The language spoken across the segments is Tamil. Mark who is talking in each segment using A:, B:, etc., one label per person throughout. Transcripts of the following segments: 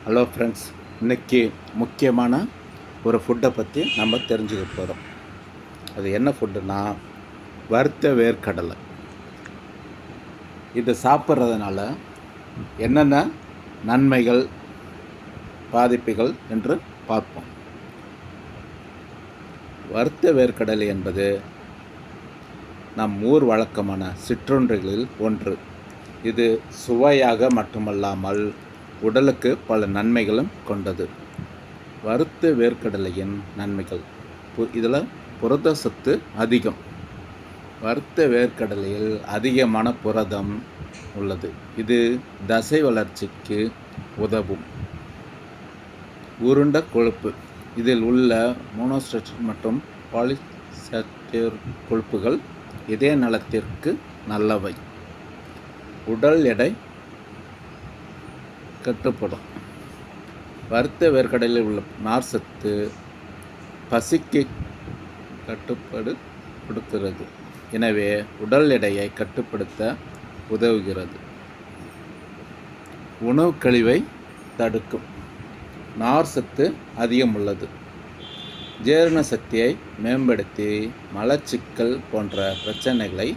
A: ஹலோ ஃப்ரெண்ட்ஸ், இன்றைக்கி முக்கியமான ஒரு ஃபுட்டை பற்றி நம்ம தெரிஞ்சுக்க போகிறோம். அது என்ன ஃபுட்டுன்னா வறுத்த வேர்க்கடலை. இது சாப்பிட்றதுனால என்னென்ன நன்மைகள் பாதிப்புகள் என்று பார்ப்போம். வறுத்த வேர்க்கடலை என்பது நம் ஊர் வழக்கமான சிற்றுண்டிகளில் ஒன்று. இது சுவையாக மட்டுமல்லாமல் உடலுக்கு பல நன்மைகளும் கொண்டது. வறுத்த வேர்க்கடலையின் நன்மைகள், இதில் புரத சத்து அதிகம். வறுத்த வேர்க்கடலையில் அதிகமான புரதம் உள்ளது. இது தசை வளர்ச்சிக்கு உதவும். உருண்ட கொழுப்பு, இதில் உள்ள மோனோசாக்கரைட் மற்றும் பாலிசாக்கரைட் கொழுப்புகள் இதய நலத்திற்கு நல்லவை. உடல் எடை கட்டுப்படும். வறுத்த வேர்க்கடலில் உள்ள நார்சத்து பசிக்கு கட்டுப்பாடு கொடுக்கிறது. எனவே உடல் எடையை கட்டுப்படுத்த உதவுகிறது. உணவு கழிவை தடுக்கும். நார்சத்து அதிகம் உள்ளது. ஜீரண சக்தியை மேம்படுத்தி மலச்சிக்கல் போன்ற பிரச்சனைகளை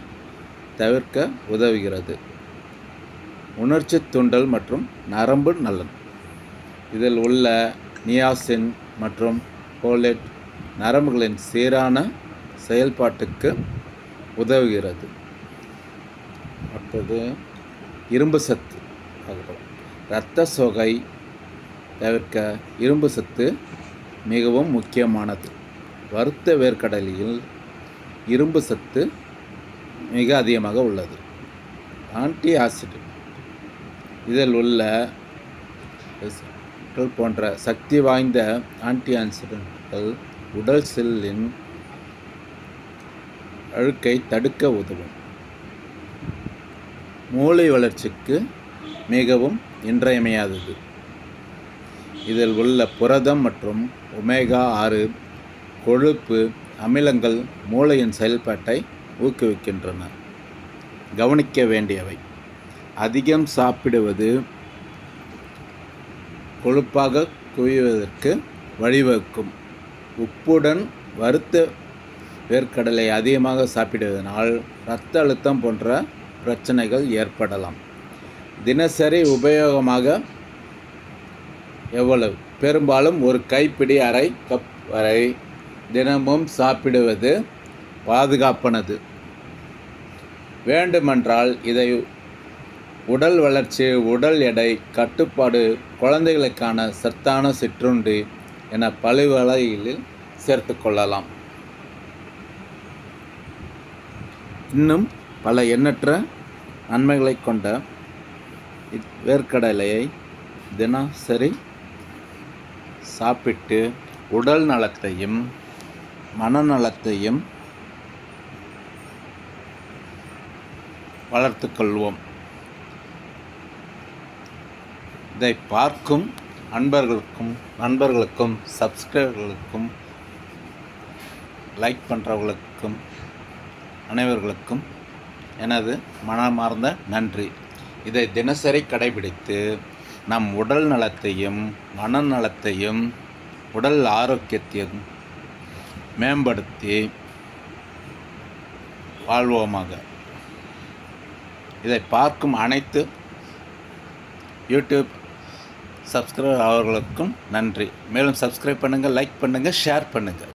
A: தவிர்க்க உதவுகிறது. உணர்ச்சி தூண்டல் மற்றும் நரம்பு நலன், இதில் உள்ள நியாசின் மற்றும் போலேட் நரம்புகளின் சீரான செயல்பாட்டுக்கு உதவுகிறது. அடுத்தது இரும்பு சத்து. இரத்த சோகை தவிர்க்க இரும்பு சத்து மிகவும் முக்கியமானது. வறுத்த வேர்க்கடலையில் இரும்பு சத்து மிக அதிகமாக உள்ளது. ஆன்டி ஆக்சிடென்ட், இதில் உள்ள போன்ற சக்தி வாய்ந்த ஆன்டி ஆக்சிடென்ட்கள் உடல் செல்லின் அழுக்கை தடுக்க உதவும். மூளை வளர்ச்சிக்கு மிகவும் இன்றியமையாதது. இதில் உள்ள புரதம் மற்றும் ஒமேகா 6 கொழுப்பு அமிலங்கள் மூளையின் செயல்பாட்டை ஊக்குவிக்கின்றன. கவனிக்க வேண்டியவை: அதிகம் சாப்பிடுவது கொழுப்பாக குவிவதற்கு வழிவகுக்கும். உப்புடன் வறுத்த வேர்க்கடலை அதிகமாக சாப்பிடுவதனால் இரத்த அழுத்தம் போன்ற பிரச்சனைகள் ஏற்படலாம். தினசரி உபயோகமாக எவ்வளவு? பெரும்பாலும் ஒரு கைப்பிடி அரை கப் வரை தினமும் சாப்பிடுவது பாதுகாப்பானது. வேண்டுமென்றால் இதை உடல் வளர்ச்சி, உடல் எடை கட்டுப்பாடு, குழந்தைகளுக்கான சத்தான சிற்றுண்டி என பல வகைகளில் சேர்த்து கொள்ளலாம். இன்னும் பல எண்ணற்ற நன்மைகளை கொண்ட வேர்க்கடலையை தினசரி சாப்பிட்டு உடல் நலத்தையும் மனநலத்தையும் வளர்த்துக்கொள்வோம். இதை பார்க்கும் நண்பர்களுக்கும் சப்ஸ்கிரைபர்களுக்கும் லைக் பண்ணுறவர்களுக்கும் அனைவர்களுக்கும் எனது மனமார்ந்த நன்றி. இதை தினசரி கடைபிடித்து நம் உடல் நலத்தையும் மனநலத்தையும் உடல் ஆரோக்கியத்தையும் மேம்படுத்தி வாழ்வோமாக. இதை பார்க்கும் அனைத்து யூடியூப் சப்ஸ்கிரைபர் அவர்களுக்கும் நன்றி. மேலும் சப்ஸ்கிரைப் பண்ணுங்கள், லைக் பண்ணுங்கள், ஷேர் பண்ணுங்கள்.